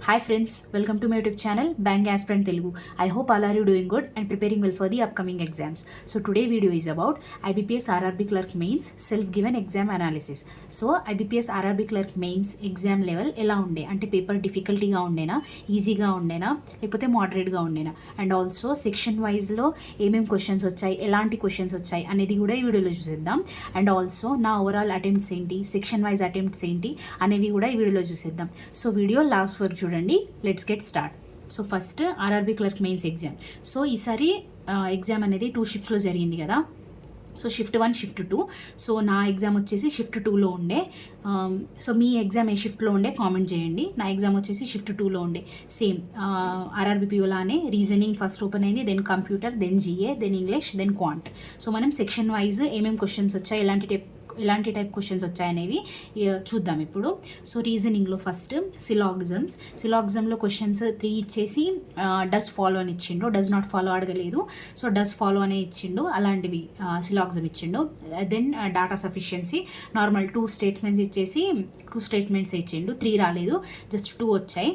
Hi friends, welcome to my YouTube channel Bank Aspirant Telugu. I hope all are you doing good and preparing well for the upcoming exams. So today video is about IBPS RRB Clerk Mains self-given exam analysis. So IBPS RRB Clerk Mains exam level ఎలా ఉండే అంటే paper డిఫికల్టీగా ఉండేనా, ఈజీగా ఉండేనా, లేకపోతే మోడరేట్గా ఉండేనా, and also section వైజ్లో ఏమేమి questions వచ్చాయి, ఎలాంటి క్వశ్చన్స్ వచ్చాయి అనేది కూడా ఈ వీడియోలో చూసేద్దాం. అండ్ ఆల్సో నా ఓవరాల్ అటెంప్ట్స్ ఏంటి, సెక్షన్ వైజ్ అటెంప్ట్స్ ఏంటి అనేవి కూడా ఈ వీడియోలో చూసేద్దాం. సో వీడియో లాస్ట్ వరకు చూడండి. Let's get start. So first RRB clerk mains exam. So ఈసారి ఎగ్జామ్ అనేది 2 షిఫ్ట్స్లో జరిగింది కదా. So shift 1, shift 2. సో నా ఎగ్జామ్ వచ్చేసి షిఫ్ట్ 2లో ఉండే. సో మీ ఎగ్జామ్ ఏ షిఫ్ట్లో ఉండే కామెంట్ చేయండి. నా ఎగ్జామ్ వచ్చేసి షిఫ్ట్ 2లో ఉండే. సేమ్ ఆర్ఆర్బీపీఓలానే రీజనింగ్ ఫస్ట్ ఓపెన్ అయింది, then computer, then GA, then English, then quant. So మనం సెక్షన్ వైజ్ ఏమేమి క్వశ్చన్స్ వచ్చాయి, ఎలాంటి టైప్ క్వశ్చన్స్ వచ్చాయనేవి చూద్దాం ఇప్పుడు. సో రీజనింగ్లో ఫస్ట్ సిలాగిజంలో క్వశ్చన్స్ 3 ఇచ్చేసి డస్ ఫాలో అని ఇచ్చిండు, డస్ నాట్ ఫాలో అడగలేదు. సో డస్ ఫాలో అనే ఇచ్చిండు, అలాంటివి సిలాగిజం ఇచ్చిండు. Then data sufficiency normal 2 statements ఇచ్చేసి 2 స్టేట్మెంట్స్ ఇచ్చిండు, 3 రాలేదు, జస్ట్ 2 వచ్చాయి.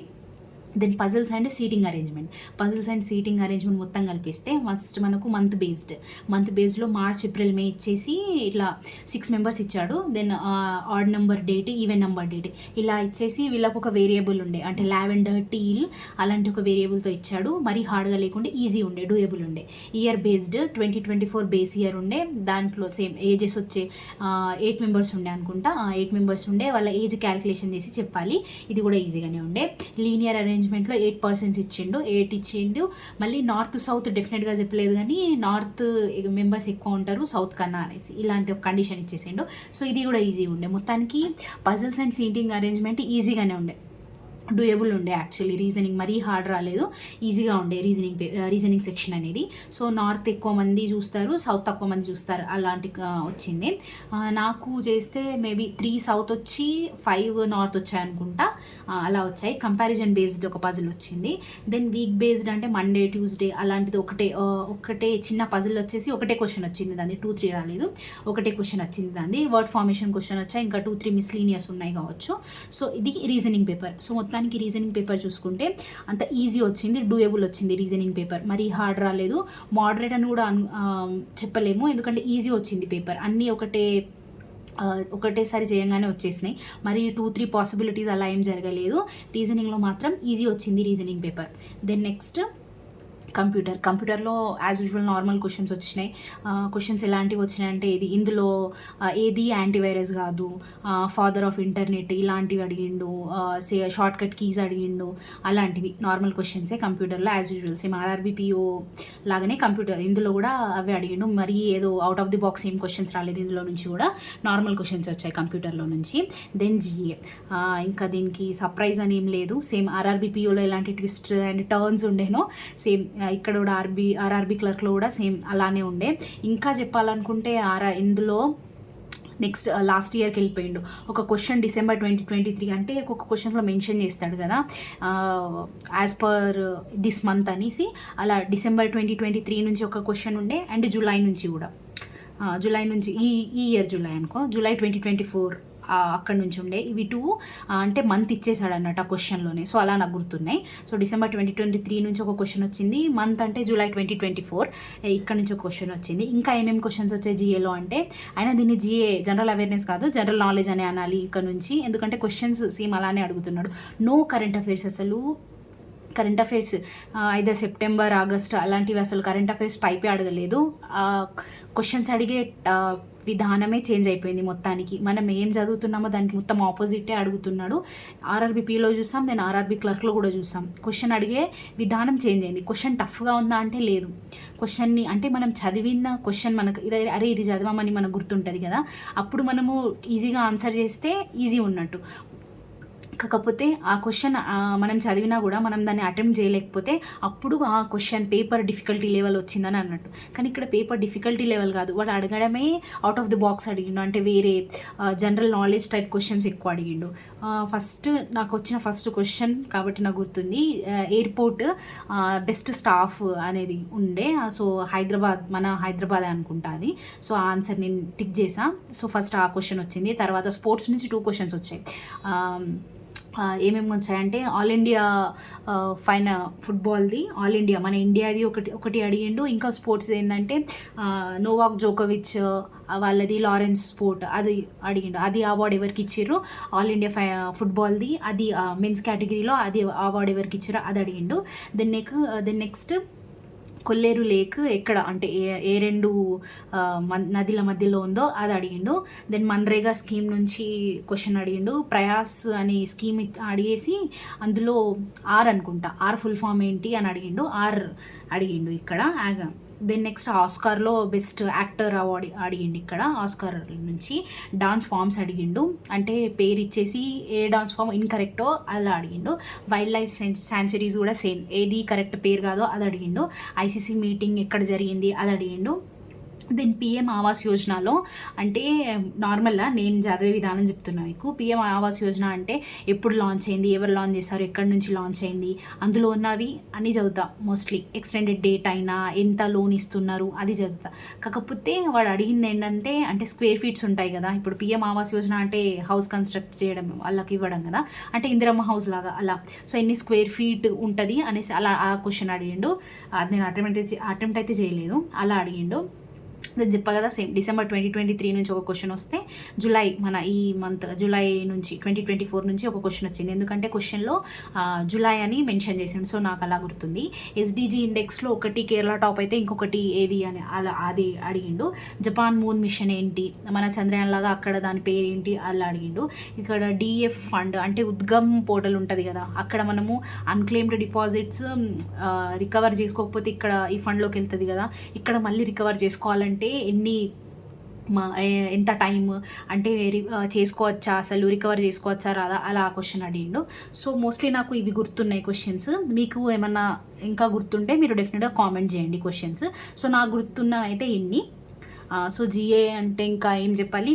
Then puzzles and seating arrangement మొత్తం కలిపిస్తే ఫస్ట్ మనకు మంత్ బేస్డ్లో మార్చ్, ఏప్రిల్, మే ఇచ్చేసి ఇట్లా 6 మెంబర్స్ ఇచ్చాడు. Then odd number date, even number date ఇలా ఇచ్చేసి వీళ్ళకు ఒక వేరియబుల్ ఉండే, అంటే లావెండర్, టీల్ అలాంటి ఒక వేరియబుల్తో ఇచ్చాడు. మరీ హార్డ్గా లేకుండా ఈజీ ఉండే, డూయబుల్ ఉండే. ఇయర్ బేస్డ్ 2024 బేస్ ఇయర్ ఉండే. దాంట్లో సేమ్ ఏజెస్ వచ్చే 8 మెంబర్స్ ఉండే అనుకుంటా. 8 మెంబర్స్ ఉండే, వాళ్ళ ఏజ్ క్యాలిక్యులేషన్ చేసి చెప్పాలి. ఇది కూడా ఈజీగానే ఉండే. లీనియర్ అరేంజ్మెంట్లో 8% ఇచ్చిండు, 8 ఇచ్చిండు. మళ్ళీ నార్త్ సౌత్ డెఫినెట్గా చెప్పలేదు, కానీ నార్త్ మెంబర్స్ ఎక్కువ ఉంటారు సౌత్ కన్నా అనేసి ఇలాంటి ఒక కండిషన్ ఇచ్చేసిండు. సో ఇది కూడా ఈజీ ఉండే. మొత్తానికి పజిల్స్ అండ్ సీటింగ్ అరేంజ్మెంట్ ఈజీగానే ఉండే, డూయబుల్ ఉండే. యాక్చువల్లీ రీజనింగ్ మరీ హార్డ్ రాలేదు, ఈజీగా ఉండే రీజనింగ్ సెక్షన్ అనేది. సో నార్త్ ఎక్కువ మంది చూస్తారు, సౌత్ తక్కువ మంది చూస్తారు, అలాంటి వచ్చింది. నాకు చేస్తే మేబీ 3 సౌత్ వచ్చి 5 నార్త్ వచ్చాయి అనుకుంటా, అలా వచ్చాయి. కంపారిజన్ బేస్డ్ ఒక పజిల్ వచ్చింది. దెన్ వీక్ బేస్డ్ అంటే మండే, ట్యూస్డే అలాంటిది ఒకటే చిన్న పజిల్ వచ్చేసి ఒకటే క్వశ్చన్ వచ్చింది దాన్ని, 2, 3 రాలేదు, ఒకటే క్వశ్చన్ వచ్చింది దాన్ని. వర్డ్ ఫార్మేషన్ క్వశ్చన్ వచ్చాయి, ఇంకా 2, 3 మిస్లీనియస్ ఉన్నాయి కావచ్చు. సో ఇది రీజనింగ్ పేపర్. సో మొత్తానికి రీజనింగ్ పేపర్ చూసుకుంటే అంత ఈజీ వచ్చింది, డూయబుల్ వచ్చింది రీజనింగ్ పేపర్. మరి హార్డ్ రాలేదు, మోడరేట్ అని కూడా చెప్పలేము, ఎందుకంటే ఈజీ వచ్చింది పేపర్. అన్నీ ఒకటేసారి చేయంగానే వచ్చేసినాయి. మరి 2, 3 పాసిబిలిటీస్ అలా ఏం జరగలేదు. రీజనింగ్లో మాత్రం ఈజీ వచ్చింది రీజనింగ్ పేపర్. దెన్ నెక్స్ట్ కంప్యూటర్లో యాజ్ యూజువల్ నార్మల్ క్వశ్చన్స్ వచ్చినాయి. క్వశ్చన్స్ ఎలాంటివి వచ్చినాయంటే ఇందులో ఏది యాంటీవైరస్ కాదు, ఫాదర్ ఆఫ్ ఇంటర్నెట్ ఇలాంటివి అడిగిండు, షార్ట్ కట్ కీస్ అడిగిండు, అలాంటివి నార్మల్ క్వశ్చన్సే కంప్యూటర్లో యాజ్ యూజువల్. సేమ్ ఆర్ఆర్బీపీఓ లాగానే కంప్యూటర్ ఇందులో కూడా అవే అడిగిండు. మరి ఏదో అవుట్ ఆఫ్ ది బాక్స్ ఏం క్వశ్చన్స్ రాలేదు, ఇందులో నుంచి కూడా నార్మల్ క్వశ్చన్స్ వచ్చాయి కంప్యూటర్లో నుంచి. దెన్ జీఏ, ఇంకా దీనికి సర్ప్రైజ్ అని ఏం లేదు. సేమ్ ఆర్ఆర్బీపీఓలో ఎలాంటి ట్విస్ట్ అండ్ టర్న్స్ ఉండేనో సేమ్ ఇక్కడ కూడా ఆర్ఆర్బీ క్లర్క్లో కూడా సేమ్ అలానే ఉండే. ఇంకా చెప్పాలనుకుంటే ఇందులో నెక్స్ట్ లాస్ట్ ఇయర్కి వెళ్ళిపోయిండు. ఒక క్వశ్చన్ డిసెంబర్ 2023 అంటే ఒక క్వశ్చన్లో మెన్షన్ చేస్తాడు కదా యాజ్ పర్ దిస్ మంత్ అనేసి, అలా డిసెంబర్ 2023 నుంచి ఒక క్వశ్చన్ ఉండే. అండ్ జూలై నుంచి కూడా, జూలై నుంచి ఈ ఇయర్ జూలై అనుకో, జూలై 2024 అక్కడ నుంచి ఉండే. ఇవి 2 అంటే మంత్ ఇచ్చేసాడు అన్నట్టు ఆ క్వశ్చన్లోనే. సో అలా నాకు గుర్తున్నాయి. సో డిసెంబర్ 2023 నుంచి ఒక క్వశ్చన్ వచ్చింది, మంత్ అంటే జూలై 2024 ఇక్కడ నుంచి ఒక క్వశ్చన్ వచ్చింది. ఇంకా ఏమేమి క్వశ్చన్స్ వచ్చాయి జీఏలో అంటే, అయినా దీన్ని జీఏ జనరల్ అవేర్నెస్ కాదు, జనరల్ నాలెడ్జ్ అనే అనాలి ఇక్కడ నుంచి, ఎందుకంటే క్వశ్చన్స్ సేమ్ అలానే అడుగుతున్నాడు. నో కరెంట్ అఫైర్స్, అసలు కరెంట్ అఫైర్స్ అయితే సెప్టెంబర్, ఆగస్ట్ అలాంటివి అసలు కరెంట్ అఫైర్స్ టైపే అడగలేదు. క్వశ్చన్స్ అడిగే విధానమే చేంజ్ అయిపోయింది మొత్తానికి. మనం ఏం చదువుతున్నామో దానికి మొత్తం ఆపోజిటే అడుగుతున్నాడు. ఆర్ఆర్బీపీలో చూసాం, నేను ఆర్ఆర్బీ క్లర్క్లో కూడా చూసాం. క్వశ్చన్ అడిగే విధానం చేంజ్ అయింది. క్వశ్చన్ టఫ్గా ఉందా అంటే లేదు. క్వశ్చన్ని అంటే మనం చదివిన క్వశ్చన్ మనకు ఇది చదవమని మనకు గుర్తుంటుంది కదా, అప్పుడు మనము ఈజీగా ఆన్సర్ చేస్తే ఈజీ ఉన్నట్టు. కాకపోతే ఆ క్వశ్చన్ మనం చదివినా కూడా మనం దాన్ని అటెంప్ట్ చేయలేకపోతే అప్పుడు ఆ క్వశ్చన్ పేపర్ డిఫికల్టీ లెవెల్ వచ్చిందని అన్నట్టు. కానీ ఇక్కడ పేపర్ డిఫికల్టీ లెవెల్ కాదు, వాడు అడగడమే అవుట్ ఆఫ్ ది బాక్స్ అడిగిండు, అంటే వేరే జనరల్ నాలెడ్జ్ టైప్ క్వశ్చన్స్ ఎక్కువ అడిగిండు. నాకు వచ్చిన ఫస్ట్ క్వశ్చన్ కాబట్టి నాకు గుర్తుంది, ఎయిర్పోర్ట్ బెస్ట్ స్టాఫ్ అనేది ఉండే. సో మన హైదరాబాద్ అనుకుంటా అది. సో ఆ ఆన్సర్ నేను టిక్ చేసా. సో ఫస్ట్ ఆ క్వశ్చన్ వచ్చింది. తర్వాత స్పోర్ట్స్ నుంచి 2 క్వశ్చన్స్ వచ్చాయి. ఏమేమి వచ్చాయంటే ఆల్ ఇండియా ఫుట్బాల్ది ఆల్ ఇండియా మన ఇండియాది ఒకటి అడిగిండు. ఇంకా స్పోర్ట్స్ ఏంటంటే నోవాక్ జోకోవిచ్ వాళ్ళది లారెన్స్ స్పోర్ట్ అది అడిగిండు. అది అవార్డు ఎవరికి ఇచ్చిర్రు, ఆల్ ఇండియా ఫుట్బాల్ది అది మెన్స్ కేటగిరీలో అది అవార్డు ఎవరికి ఇచ్చిర్రు అది అడిగిండు. దెన్ నెక్స్ట్ కొల్లేరు లేక్ ఎక్కడ అంటే ఏ రెండు నదుల మధ్యలో ఉందో అది అడిగిండు. దెన్ మన్రేగా స్కీమ్ నుంచి క్వశ్చన్ అడిగిండు. ప్రయాస్ అనే స్కీమ్ అడిగేసి అందులో అనుకుంటా ఫుల్ ఫామ్ ఏంటి అని అడిగిండు ఇక్కడ. దెన్ నెక్స్ట్ ఆస్కార్లో బెస్ట్ యాక్టర్ అవార్డు అడిగిండు. ఇక్కడ ఆస్కార్ నుంచి డాన్స్ ఫామ్స్ అడిగిండు. అంటే పేరు ఇచ్చేసి ఏ డాన్స్ ఫామ్ ఇన్కరెక్టో అలా అడిగిండు. వైల్డ్ లైఫ్ శాంచురీస్ కూడా సేమ్, ఏది కరెక్ట్ పేరు కాదో అది అడిగిండు. ఐసీసీ మీటింగ్ ఎక్కడ జరిగింది అది అడిగిండు. దెన్ పిఎం ఆవాస్ యోజనలో అంటే నార్మల్గా నేను చదివే విధానం చెప్తున్నా మీకు. పిఎం ఆవాస్ యోజన అంటే ఎప్పుడు లాంచ్ అయింది, ఎవరు లాంచ్ చేశారు, ఎక్కడి నుంచి లాంచ్ అయింది, అందులో ఉన్నవి అన్నీ చదువుతా. మోస్ట్లీ ఎక్స్టెండెడ్ డేట్ అయినా ఎంత లోన్ ఇస్తున్నారు అది చదువుతా. కాకపోతే వాడు అడిగింది ఏంటంటే అంటే స్క్వేర్ ఫీట్స్ ఉంటాయి కదా. ఇప్పుడు పిఎం ఆవాస్ యోజన అంటే హౌస్ కన్స్ట్రక్ట్ చేయడం వాళ్ళకి ఇవ్వడం కదా, అంటే ఇందిరమ్మ హౌస్ లాగా అలా. సో ఎన్ని స్క్వేర్ ఫీట్ ఉంటుంది అనేసి అలా ఆ క్వశ్చన్ అడిగిండు. అది నేను అటెంప్ట్ అయితే చేయలేదు, అలా అడిగిండు. నేను చెప్పా కదా సేమ్ డిసెంబర్ 2023 నుంచి ఒక క్వశ్చన్ వస్తే జూలై మన ఈ మంత్ జూలై నుంచి 2024 నుంచి ఒక క్వశ్చన్ వచ్చింది. ఎందుకంటే క్వశ్చన్లో జూలై అని మెన్షన్ చేసాను, సో నాకు అలా గుర్తుంది. ఎస్డిజి ఇండెక్స్లో ఒకటి కేరళ టాప్ అయితే ఇంకొకటి ఏది అని అలా అది అడిగిండు. జపాన్ మూన్ మిషన్ ఏంటి, మన చంద్రయాన్ లాగా అక్కడ దాని పేరు ఏంటి అలా అడిగిండు. ఇక్కడ డిఎఫ్ ఫండ్ అంటే ఉద్గమ్ పోర్టల్ ఉంటుంది కదా, అక్కడ మనము అన్క్లెయిమ్డ్ డిపాజిట్స్ రికవర్ చేసుకోకపోతే ఇక్కడ ఈ ఫండ్లోకి వెళ్తుంది కదా, ఇక్కడ మళ్ళీ రికవర్ చేసుకోవాలంటే ఎంత టైం అంటే చేసుకోవచ్చా, అసలు రికవర్ చేసుకోవచ్చా రాదా అలా క్వశ్చన్ అడిగిండు. సో మోస్ట్లీ నాకు ఇవి గుర్తున్నాయి క్వశ్చన్స్. మీకు ఏమన్నా ఇంకా గుర్తుంటే మీరు డెఫినెట్గా కామెంట్ చేయండి క్వశ్చన్స్. సో నాకు గుర్తున్న అయితే ఇన్ని. సో జిఏ అంటే ఇంకా ఏం చెప్పాలి,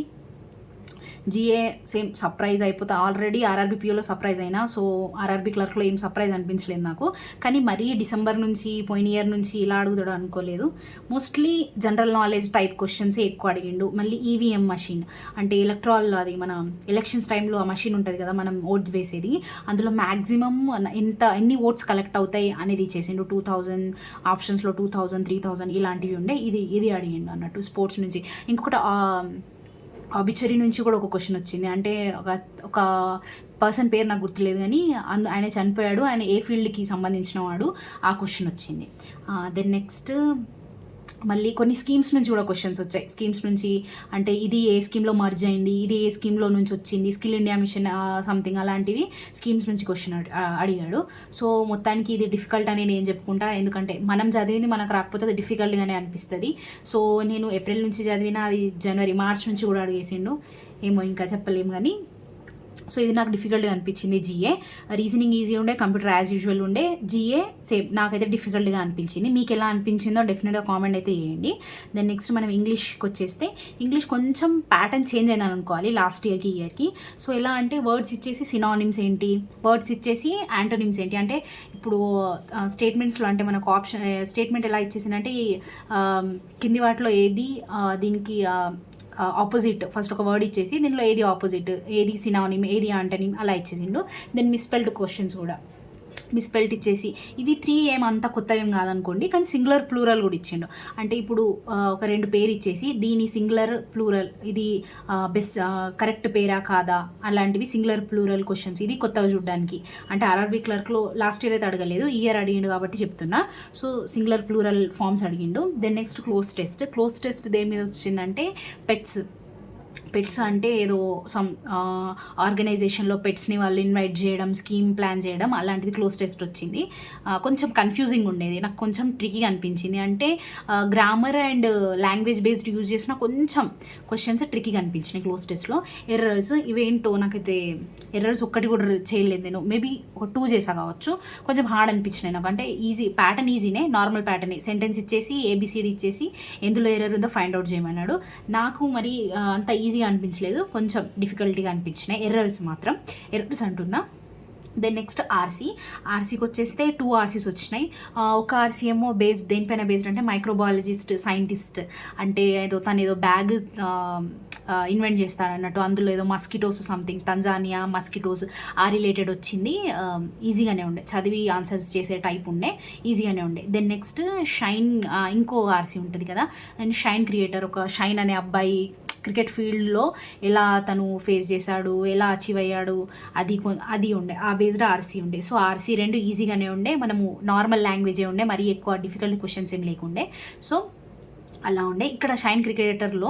జిఏ సేమ్ సర్ప్రైజ్ అయిపోతా. ఆల్రెడీ ఆర్ఆర్బీపీఓలో సర్ప్రైజ్ అయినా, సో ఆర్ఆర్బీ క్లర్క్లో ఏం సర్ప్రైజ్ అనిపించలేదు నాకు. కానీ మరీ డిసెంబర్ నుంచి పోయిన ఇయర్ నుంచి ఇలా అడుగుతాడు అనుకోలేదు. మోస్ట్లీ జనరల్ నాలెడ్జ్ టైప్ క్వశ్చన్సే ఎక్కువ అడిగిండు. మళ్ళీ ఈవీఎం మషిన్ అంటే ఎలక్ట్రాల్, అది మన ఎలక్షన్స్ టైంలో ఆ మషిన్ ఉంటుంది కదా మనం ఓట్స్ వేసేది, అందులో మ్యాక్సిమం ఎన్ని ఓట్స్ కలెక్ట్ అవుతాయి అనేది ఇచ్చేసిండు. 2000 ఆప్షన్స్లో 2000, 3000 ఇలాంటివి ఉండే. ఇది అడిగిండు అన్నట్టు స్పోర్ట్స్ నుంచి. ఇంకొకటి ఆబిచరీ నుంచి కూడా ఒక క్వశ్చన్ వచ్చింది. అంటే ఒక పర్సన్ పేరు నాకు గుర్తులేదు కానీ ఆయన చనిపోయాడు, ఆయన ఏ ఫీల్డ్కి సంబంధించిన వాడు, ఆ క్వశ్చన్ వచ్చింది. దెన్ నెక్స్ట్ మళ్ళీ కొన్ని స్కీమ్స్ నుంచి కూడా క్వశ్చన్స్ వచ్చాయి. స్కీమ్స్ నుంచి అంటే ఇది ఏ స్కీమ్లో మర్జ్ అయింది, ఇది ఏ స్కీమ్లో నుంచి వచ్చింది, స్కిల్ ఇండియా మిషన్ సంథింగ్ అలాంటివి స్కీమ్స్ నుంచి క్వశ్చన్ అడిగాడు. సో మొత్తానికి ఇది డిఫికల్ట్ అని నేను చెప్పుకుంటా, ఎందుకంటే మనం చదివింది మనకు రాకపోతే అది డిఫికల్ట్గానే అనిపిస్తుంది. సో నేను ఏప్రిల్ నుంచి చదివిన, అది జనవరి మార్చ్ నుంచి కూడా అడిగేసిండు, ఏమో ఇంకా చెప్పలేము కానీ. సో ఇది నాకు డిఫికల్ట్గా అనిపించింది. జిఏ రీజనింగ్ ఈజీ ఉండే, కంప్యూటర్ యాజ్ యూజువల్ ఉండే. జిఏ సేమ్ నాకైతే డిఫికల్ట్గా అనిపించింది. మీకు ఎలా అనిపించిందో డెఫినెట్గా కామెంట్ అయితే చేయండి. దెన్ నెక్స్ట్ మనం ఇంగ్లీష్కి వచ్చేస్తే, ఇంగ్లీష్ కొంచెం ప్యాటర్న్ చేంజ్ అయిందని అనుకోవాలి లాస్ట్ ఇయర్కి. సో ఎలా అంటే వర్డ్స్ ఇచ్చేసి సినానిమ్స్ ఏంటి, వర్డ్స్ ఇచ్చేసి యాంటోనిమ్స్ ఏంటి. అంటే ఇప్పుడు స్టేట్మెంట్స్లో అంటే మనకు ఆప్షన్ స్టేట్మెంట్ ఎలా ఇచ్చేసిందంటే కింది వాటిలో ఏది దీనికి ఆపోజిట్, ఫస్ట్ ఒక వర్డ్ ఇచ్చేసి దీనిలో ఏది ఆపోజిట్, ఏది సినానిమ్, ఏది యాంటనిమ్ అలా ఇచ్చేసిండు. దెన్ మిస్పెల్డ్ క్వశ్చన్స్ కూడా మిస్పెల్ట్ ఇచ్చేసి, ఇవి 3 ఏమంత కొత్త ఏం కాదనుకోండి, కానీ సింగులర్ ప్లూరల్ కూడా ఇచ్చిండు. అంటే ఇప్పుడు ఒక 2 పేరు ఇచ్చేసి దీని సింగులర్ ప్లూరల్, ఇది బెస్ట్ కరెక్ట్ పేరా కాదా అలాంటివి సింగులర్ ప్లూరల్ క్వశ్చన్స్. ఇది కొత్తగా చూడడానికి. అంటే ఆర్ఆర్బీ క్లర్క్లో లాస్ట్ ఇయర్ అయితే అడగలేదు, ఈ ఇయర్ అడిగిండు కాబట్టి చెప్తున్నా. సో సింగులర్ ప్లూరల్ ఫామ్స్ అడిగిండు. దెన్ నెక్స్ట్ క్లోజ్ టెస్ట్ దేని మీద వచ్చిందంటే పెట్స్ అంటే ఏదో సమ్ ఆర్గనైజేషన్లో పెట్స్ని వాళ్ళు ఇన్వైట్ చేయడం, స్కీమ్ ప్లాన్ చేయడం, అలాంటిది క్లోజ్ టెస్ట్ వచ్చింది. కొంచెం కన్ఫ్యూజింగ్ ఉండేది, నాకు కొంచెం ట్రికీగా అనిపించింది. అంటే grammar and language based use చేసిన కొంచెం క్వశ్చన్స్ ట్రికీగా అనిపించినాయి క్లోజ్ టెస్ట్లో. ఎర్రర్స్ ఇవేంటో నాకైతే ఎర్రర్స్ ఒక్కటి కూడా చేయలేదు నేను, మేబీ ఒక 2 చేసా కావచ్చు. కొంచెం హార్డ్ అనిపించినాయి నాకు. అంటే ఈజీ ప్యాటర్న్, ఈజీనే, నార్మల్ ప్యాటర్నే, సెంటెన్స్ ఇచ్చేసి ఏబిసిడి ఇచ్చేసి ఎందులో ఎర్రర్ ఉందో ఫైండ్ అవుట్ చేయమన్నాడు. నాకు మరి అంత ఈజీగా అనిపించలేదు, కొంచెం డిఫికల్టీగా అనిపించినాయి ఎర్రర్స్ మాత్రం. ఎర్రర్స్ అంటున్నా. దెన్ నెక్స్ట్ ఆర్సీకి వచ్చేస్తే 2 ఆర్సీస్ వచ్చినాయి. ఒక ఆర్సీ ఏమో దేనిపైన బేస్డ్ అంటే మైక్రోబయాలజిస్ట్, సైంటిస్ట్, అంటే తను ఏదో బ్యాగ్ ఇన్వెంట్ చేస్తాడు అన్నట్టు. అందులో ఏదో మస్కిటోస్ సంథింగ్, తంజానియా మస్కిటోస్ ఆ రిలేటెడ్ వచ్చింది. ఈజీగానే ఉండే, చదివి ఆన్సర్స్ చేసే టైప్ ఉండే, ఈజీగానే ఉండే. దెన్ నెక్స్ట్ షైన్, ఇంకో ఆర్సీ ఉంటుంది కదా, అండ్ షైన్ క్రియేటర్, ఒక షైన్ అనే అబ్బాయి క్రికెట్ ఫీల్డ్లో ఎలా తను ఫేస్ చేశాడు, ఎలా అచీవ్ అయ్యాడు, అది ఉండే, ఆ బేస్డ్ ఆర్సీ ఉండే. సో ఆర్సీ రెండు ఈజీగానే ఉండే, మనము నార్మల్ లాంగ్వేజే ఉండే, మరీ ఎక్కువ డిఫికల్ట్ క్వశ్చన్స్ ఏం లేకుండే. సో అలా ఉండే. ఇక్కడ షైన్ క్రికెటర్లో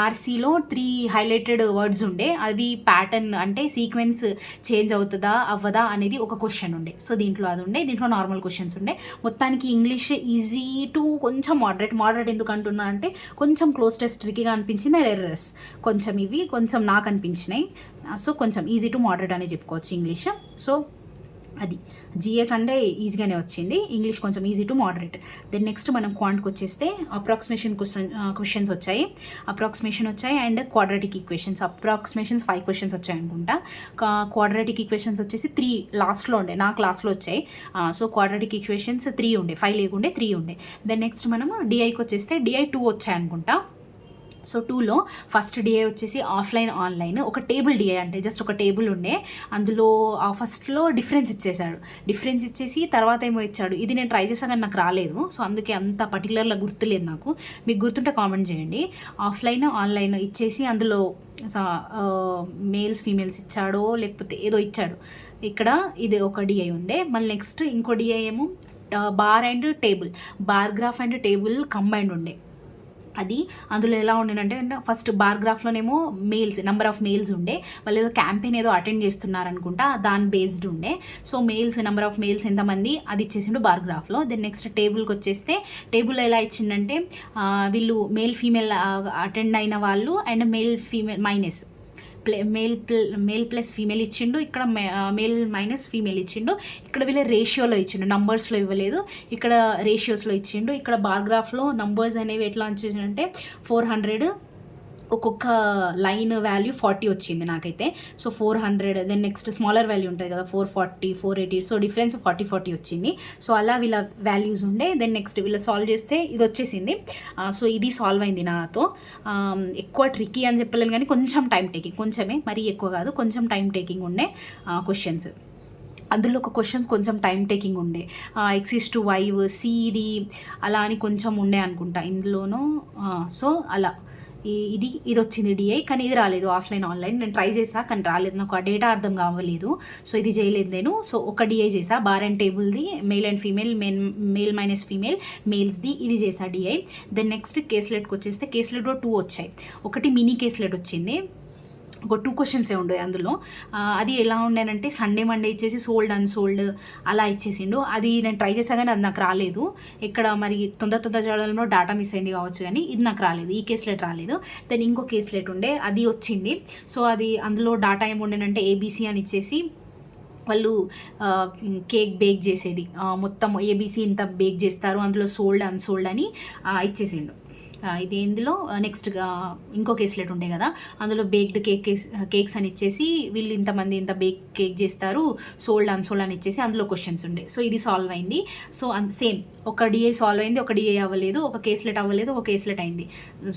ఆర్సీలో 3 హైలైటెడ్ వర్డ్స్ ఉండే, అవి ప్యాటర్న్ అంటే సీక్వెన్స్ చేంజ్ అవుతుందా అవ్వదా అనేది ఒక క్వశ్చన్ ఉండే. సో దీంట్లో అది ఉండే, దీంట్లో నార్మల్ క్వశ్చన్స్ ఉండే. మొత్తానికి ఇంగ్లీష్ ఈజీ టు కొంచెం మోడరేట్ ఎందుకు అంటున్నా అంటే కొంచెం క్లోజ్ టెస్ట్ ట్రికీగా అనిపించింది, అండ్ ఎర్రర్స్ కొంచెం ఇవి కొంచెం నాకు అనిపించినాయి. సో కొంచెం ఈజీ టు మోడరేట్ అని చెప్పుకోవచ్చు ఇంగ్లీష్. సో అది జిఏ కంటే ఈజీగానే వచ్చింది, ఇంగ్లీష్ కొంచెం easy to moderate. Then next మనం క్వాంట్కి వచ్చేస్తే క్వశ్చన్స్ వచ్చాయి and quadratic equations. Approximations 5 questions వచ్చాయి అనుకుంటా. క్వాడ్రాటిక్ ఈక్వేషన్స్ వచ్చేసి 3 లాస్ట్లో ఉండే, నాకు లాస్ట్లో వచ్చాయి. సో క్వాడ్రాటిక్ ఈక్వేషన్స్ 3 ఉండే, 5 లేకుండే 3 ఉండే. దెన్ నెక్స్ట్ మనం డిఐకి వచ్చేస్తే డిఐ 2 వచ్చాయి అనుకుంటా. సో 2లో ఫస్ట్ డిఐ వచ్చేసి ఆఫ్లైన్ ఆన్లైన్, ఒక టేబుల్ డిఐ అంటే జస్ట్ ఒక టేబుల్ ఉండే, అందులో ఫస్ట్లో డిఫరెన్స్ ఇచ్చేసి తర్వాత ఏమో ఇచ్చాడు. ఇది నేను ట్రై చేశాను కానీ నాకు రాలేదు, సో అందుకే అంత పర్టికులర్గా గుర్తులేదు నాకు. మీకు గుర్తుంటే కామెంట్ చేయండి. ఆఫ్లైన్ ఆన్లైన్ ఇచ్చేసి అందులో మేల్స్ ఫీమేల్స్ ఇచ్చాడో లేకపోతే ఏదో ఇచ్చాడు. ఇక్కడ ఇది ఒక డిఐ ఉండే. మళ్ళీ నెక్స్ట్ ఇంకో డిఐ ఏమో bar graph and table combined ఉండే. అది అందులో ఎలా ఉండేనంటే ఫస్ట్ బార్గ్రాఫ్లోనేమో నెంబర్ ఆఫ్ మెయిల్స్ ఉండే, వాళ్ళు ఏదో క్యాంపెయిన్ ఏదో అటెండ్ చేస్తున్నారనుకుంటా, దాని బేస్డ్ ఉండే. సో నెంబర్ ఆఫ్ మెయిల్స్ ఎంతమంది అది ఇచ్చేసిండు బార్గ్రాఫ్లో. దెన్ నెక్స్ట్ టేబుల్కి వచ్చేస్తే టేబుల్లో ఎలా ఇచ్చిందంటే వీళ్ళు మేల్ అటెండ్ అయిన వాళ్ళు అండ్ మేల్ ప్లస్ ఫీమేల్ ఇచ్చిండు, ఇక్కడ మేల్ మైనస్ ఫీమేల్ ఇచ్చిండు. ఇక్కడ వీళ్ళ రేషియోలో ఇచ్చిండు, నంబర్స్లో ఇవ్వలేదు, ఇక్కడ రేషియోస్లో ఇచ్చిండు. ఇక్కడ బార్గ్రాఫ్లో నంబర్స్ అనేవి ఎట్లా వచ్చేసిందంటే 400, ఒక్కొక్క లైన్ వాల్యూ 40 వచ్చింది నాకైతే. So 400, then next smaller value ఉంటుంది కదా 440, 480, సో డిఫరెన్స్ 40 వచ్చింది. సో అలా వీళ్ళ వాల్యూస్ ఉండే. దెన్ నెక్స్ట్ వీళ్ళ సాల్వ్ చేస్తే ఇది వచ్చేసింది. సో ఇది సాల్వ్ అయింది నాతో. ఎక్కువ ట్రిక్కీ అని చెప్పలేను కానీ కొంచెం టైం టేకింగ్, కొంచెమే, మరీ ఎక్కువ కాదు, కొంచెం టైం టేకింగ్ ఉండే క్వశ్చన్స్. అందులో ఒక క్వశ్చన్స్ కొంచెం టైం టేకింగ్ ఉండే, x:y సిది అలా అని కొంచెం ఉండే అనుకుంటా ఇందులోనూ. సో అలా ఇది వచ్చింది డిఐ, కానీ ఇది రాలేదు ఆఫ్లైన్ ఆన్లైన్. నేను ట్రై చేసా కానీ రాలేదు, నాకు ఆ డేటా అర్థం కావలేదు. సో ఇది చేయలేదు నేను. సో ఒక డిఐ చేసా, బార్ అండ్ టేబుల్ది, male and female, male minus female, మేల్స్ది, ఇది చేసా డిఐ. దెన్ నెక్స్ట్ కేస్లెట్కి వచ్చేస్తే కేస్లెట్లో 2 వచ్చాయి. ఒకటి మినీ కేస్లెట్ వచ్చింది, ఒక 2 క్వశ్చన్సే ఉండే అందులో. అది ఎలా ఉండేనంటే సండే మండే ఇచ్చేసి సోల్డ్ అన్సోల్డ్ అలా ఇచ్చేసిండు. అది నేను ట్రై చేసా కానీ అది నాకు రాలేదు. ఇక్కడ మరి తొందర చేయడంలో డేటా మిస్ అయింది కావచ్చు, కానీ ఇది నాకు రాలేదు, ఈ కేస్లెట్ రాలేదు. దెన్ ఇంకో కేస్లెట్ ఉండే, అది వచ్చింది. సో అది అందులో డేటా ఏముండేనంటే ఏబీసీ అని ఇచ్చేసి వాళ్ళు కేక్ బేక్ చేసేది, మొత్తం ఏబీసీ ఇంత బేక్ చేస్తారు, అందులో సోల్డ్ అన్సోల్డ్ అని ఇచ్చేసిండు. ఇది ఇందులో నెక్స్ట్గా ఇంకో కేస్లెట్ ఉండే కదా, అందులో బేక్డ్ కేక్స్ అని ఇచ్చేసి వీళ్ళు ఇంతమంది ఇంత కేక్ చేస్తారు, సోల్డ్ అన్సోల్డ్ అని ఇచ్చేసి అందులో క్వశ్చన్స్ ఉండే. సో ఇది సాల్వ్ అయింది. సో సేమ్ ఒక డిఐ సాల్వ్ అయింది, ఒక డిఐ అవ్వలేదు, ఒక కేస్లెట్ అవ్వలేదు, ఒక కేస్లెట్ అయింది.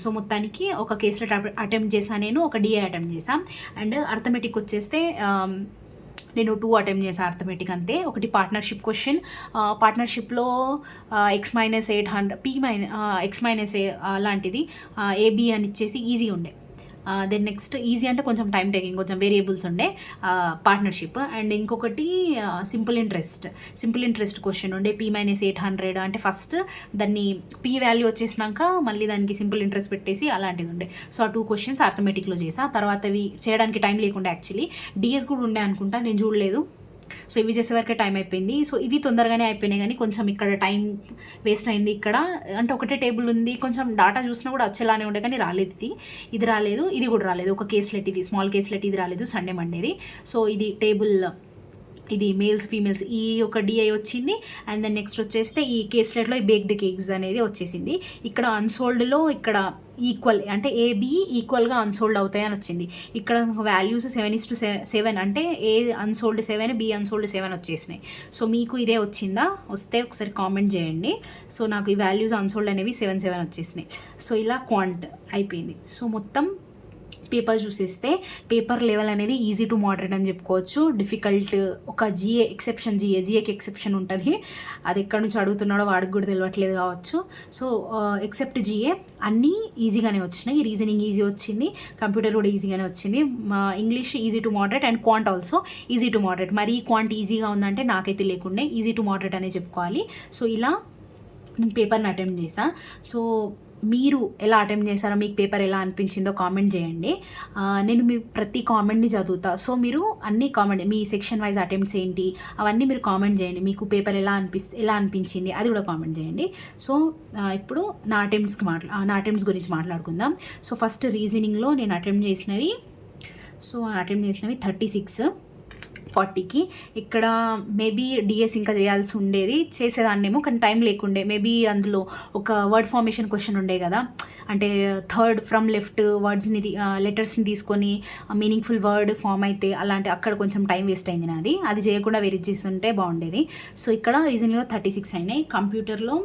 సో మొత్తానికి ఒక కేస్లెట్ అటెంప్ట్ చేశాను నేను, ఒక డిఐ అటెంప్ట్ చేశాను. అండ్ అర్థమెటిక్ వచ్చేస్తే నేను 2 అటెంప్ట్ చేశాను అర్థమెటిక్ అంతే. ఒకటి పార్ట్నర్షిప్ క్వశ్చన్, పార్ట్నర్షిప్లో x-800 x-a లాంటిది ఏబి అని ఇచ్చేసి ఈజీ ఉండే. దెన్ నెక్స్ట్ ఈజీ అంటే కొంచెం టైం టేకింగ్, కొంచెం వేరియబుల్స్ ఉండే పార్ట్నర్షిప్. అండ్ ఇంకొకటి సింపుల్ ఇంట్రెస్ట్ క్వశ్చన్ ఉండే, p-800 అంటే ఫస్ట్ దాన్ని పీ వాల్యూ వచ్చేసినాక మళ్ళీ దానికి సింపుల్ ఇంట్రెస్ట్ పెట్టేసి అలాంటిది ఉండే. సో ఆ 2 క్వశ్చన్స్ అర్థమెటిక్లో చేసా. తర్వాత అవి చేయడానికి టైం లేకుండా యాక్చువల్లీ డిఎస్ కూడా ఉండే అనుకుంటా, నేను చూడలేదు. సో ఇవి చేసేవరకే టైం అయిపోయింది. సో ఇవి తొందరగానే అయిపోయినాయి, కానీ కొంచెం ఇక్కడ టైం వేస్ట్ అయింది. ఇక్కడ అంటే ఒకటే టేబుల్ ఉంది, కొంచెం డాటా చూసినా కూడా వచ్చేలానే ఉండే, కానీ రాలేదు. ఇది రాలేదు, ఇది కూడా రాలేదు. ఒక కేస్లెట్, ఇది స్మాల్ కేస్లెట్, ఇది రాలేదు సండే మండేది. సో ఇది టేబుల్, ఇది మేల్స్ ఫీమేల్స్ ఈ ఒక డిఐ వచ్చింది. అండ్ దెన్ నెక్స్ట్ వచ్చేస్తే ఈ కేస్లెట్లో ఈ బేక్డ్ కేక్స్ అనేది వచ్చేసింది. ఇక్కడ అన్సోల్డ్లో ఇక్కడ ఈక్వల్ అంటే ఏబి ఈక్వల్గా అన్సోల్డ్ అవుతాయి అని వచ్చింది. ఇక్కడ వాల్యూస్ 7:7 అంటే ఏ అన్సోల్డ్ 7, బి అన్సోల్డ్ 7 వచ్చేసినాయి. సో మీకు ఇదే వచ్చిందా? వస్తే ఒకసారి కామెంట్ చేయండి. సో నాకు ఈ వాల్యూస్ అన్సోల్డ్ అనేవి 7 వచ్చేసినాయి. సో ఇలా క్వాంట్ అయిపోయింది. సో మొత్తం పేపర్ చూసేస్తే పేపర్ లెవెల్ అనేది ఈజీ టు మోడరేట్ అని చెప్పుకోవచ్చు. డిఫికల్ట్ ఒక జిఏకి ఎక్సెప్షన్ ఉంటుంది. అది ఎక్కడి నుంచి అడుగుతున్నాడో వాడికి కూడా తెలియట్లేదు కావచ్చు. సో ఎక్సెప్ట్ జిఏ అన్నీ ఈజీగానే వచ్చినాయి. రీజనింగ్ ఈజీ వచ్చింది, కంప్యూటర్ కూడా ఈజీగానే వచ్చింది. English easy to moderate and quant also easy to moderate. మరి క్వాంట్ ఈజీగా ఉందంటే నాకైతే లేకుండే, ఈజీ టు మోడరేట్ అనే చెప్పుకోవాలి. సో ఇలా నేను పేపర్ని అటెంప్ట్ చేశాను. సో మీరు ఎలా అటెంప్ట్ చేశారో, మీకు పేపర్ ఎలా అనిపించిందో కామెంట్ చేయండి. నేను మీ ప్రతి కామెంట్ని చదువుతా. సో మీరు అన్ని కామెంట్, మీ సెక్షన్ వైజ్ అటెంప్ట్స్ ఏంటి అవన్నీ మీరు కామెంట్ చేయండి. మీకు పేపర్ ఎలా అనిపించింది అది కూడా కామెంట్ చేయండి. సో ఇప్పుడు నా అటెంప్ట్స్ గురించి మాట్లాడుకుందాం. సో ఫస్ట్ రీజనింగ్లో నేను అటెంప్ట్ చేసినవి 36 40కి. ఇక్కడ మేబీ డిఎస్ ఇంకా చేయాల్సి ఉండేది, చేసేదాన్నేమో, కానీ టైం లేకుండే. మేబీ అందులో ఒక వర్డ్ ఫార్మేషన్ క్వశ్చన్ ఉండే కదా, అంటే థర్డ్ ఫ్రమ్ లెఫ్ట్ వర్డ్స్ని లెటర్స్ని తీసుకొని మీనింగ్ఫుల్ వర్డ్ ఫామ్ అయితే అలాంటి అక్కడ కొంచెం టైం వేస్ట్ అయింది నాది. అది చేయకుండా వేరే చేస్తుంటే బాగుండేది. సో ఇక్కడ రీజనింగ్లో 36 అయినాయి. కంప్యూటర్లో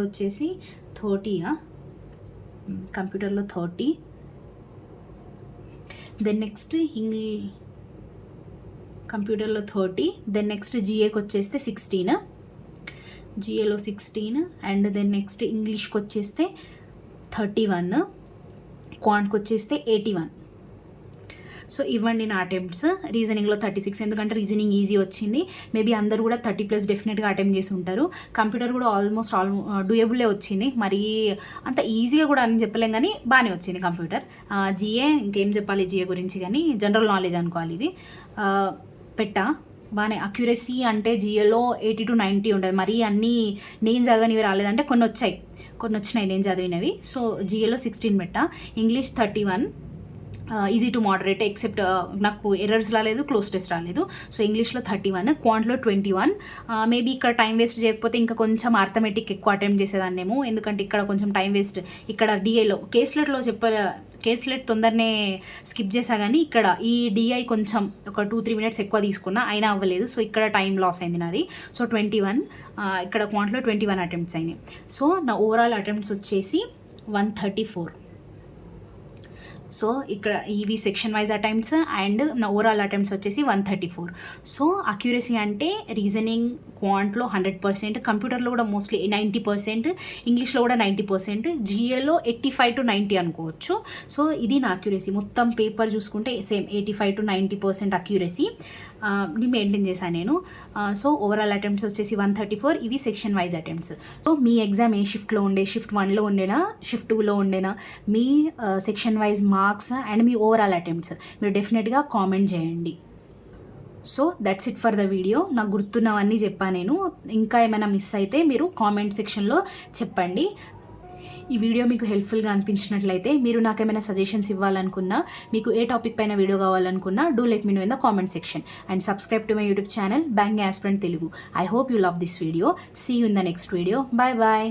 వచ్చేసి 30. కంప్యూటర్లో 30. దెన్ నెక్స్ట్ కంప్యూటర్లో 30. దెన్ నెక్స్ట్ జిఏకి వచ్చేస్తే 16, జిఏలో 16. అండ్ దెన్ నెక్స్ట్ ఇంగ్లీష్కి వచ్చేస్తే 31, క్వాంట్కి వచ్చేస్తే 81. సో ఇవ్వండి నా అటెంప్ట్స్. రీజనింగ్లో 36, ఎందుకంటే రీజనింగ్ ఈజీ వచ్చింది. మేబీ అందరూ కూడా 30+ డెఫినెట్గా అటెంప్ట్ చేసి ఉంటారు. కంప్యూటర్ కూడా ఆల్మోస్ట్ డూయబుల్లే వచ్చింది, మరి అంత ఈజీగా కూడా అని చెప్పలేం, కానీ బాగానే వచ్చింది కంప్యూటర్. జిఏ ఇంకేం చెప్పాలి జిఏ గురించి, కానీ జనరల్ నాలెడ్జ్ అనుకోవాలి ఇది. బాగానే అక్యురసీ అంటే జిఏలో 80 to 90 ఉంటుంది. మరీ అన్నీ నేను చదవనివి రాలేదంటే కొన్ని వచ్చినాయి నేను చదివినవి. సో జిఏలో 16 English 31, easy to moderate, except నాకు ఎర్రర్స్ రాలేదు, క్లోజ్ టెస్ట్ రాలేదు. సో ఇంగ్లీష్లో 31, క్వాంట్లో 21. మేబీ ఇక్కడ టైం వేస్ట్ చేయకపోతే ఇంకా కొంచెం అర్థమెటిక్ ఎక్కువ అటెంప్ట్ చేసేదాన్నేమో, ఎందుకంటే ఇక్కడ కొంచెం టైం వేస్ట్. ఇక్కడ డిఐలో కేస్లెట్ తొందరనే స్కిప్ చేసా, కానీ ఇక్కడ ఈ డిఐ కొంచెం ఒక 2-3 minutes ఎక్కువ తీసుకున్నా అయినా అవ్వలేదు. సో ఇక్కడ టైం లాస్ అయింది నాది. సో 21, ఇక్కడ క్వాంట్లో 21 అటెంప్ట్స్ అయినాయి. సో నా ఓవరాల్ అటెంప్ట్స్ వచ్చేసి 134. సో ఇక్కడ ఇవి సెక్షన్ వైజ్ అటెంప్ట్స్ అండ్ నా ఓవరాల్ అటెంప్ట్స్ వచ్చేసి 134. సో అక్యురసీ అంటే రీజనింగ్ క్వాంట్లో 100%, కంప్యూటర్లో కూడా మోస్ట్లీ 90%, ఇంగ్లీష్లో కూడా 90%, జిఏలో 85 to 90 అనుకోవచ్చు. సో ఇది నా అక్యురసీ. మొత్తం పేపర్ చూసుకుంటే సేమ్ 85 to 90% అక్యురసీ ని మెయింటైన్ చేశాను నేను. సో ఓవరాల్ అటెంప్ట్స్ వచ్చేసి 134. ఇవి సెక్షన్ వైజ్ అటెంప్ట్స్. సో మీ ఎగ్జామ్ ఏ షిఫ్ట్లో ఉండే, షిఫ్ట్ 1లో ఉండేనా, షిఫ్ట్ 2లో ఉండేనా, మీ సెక్షన్ వైజ్ మార్క్స్ అండ్ మీ ఓవరాల్ అటెంప్ట్స్ మీరు డెఫినెట్గా కామెంట్ చేయండి. So that's it for the video. నాకు గుర్తున్నవన్నీ చెప్పాను నేను. ఇంకా ఏమైనా మిస్ అయితే మీరు కామెంట్ సెక్షన్లో చెప్పండి. ఈ వీడియో మీకు హెల్ప్ఫుల్గా అనిపించినట్లయితే, మీరు నాకు ఏమైనా సజెషన్స్ ఇవ్వాలనుకున్నా, మీకు ఏ టాపిక్ పైన వీడియో కావాలనుకున్నా, do let me know in the comment section and subscribe to my YouTube channel banking aspirant Telugu. I hope you love this video. See you in the next video. Bye bye.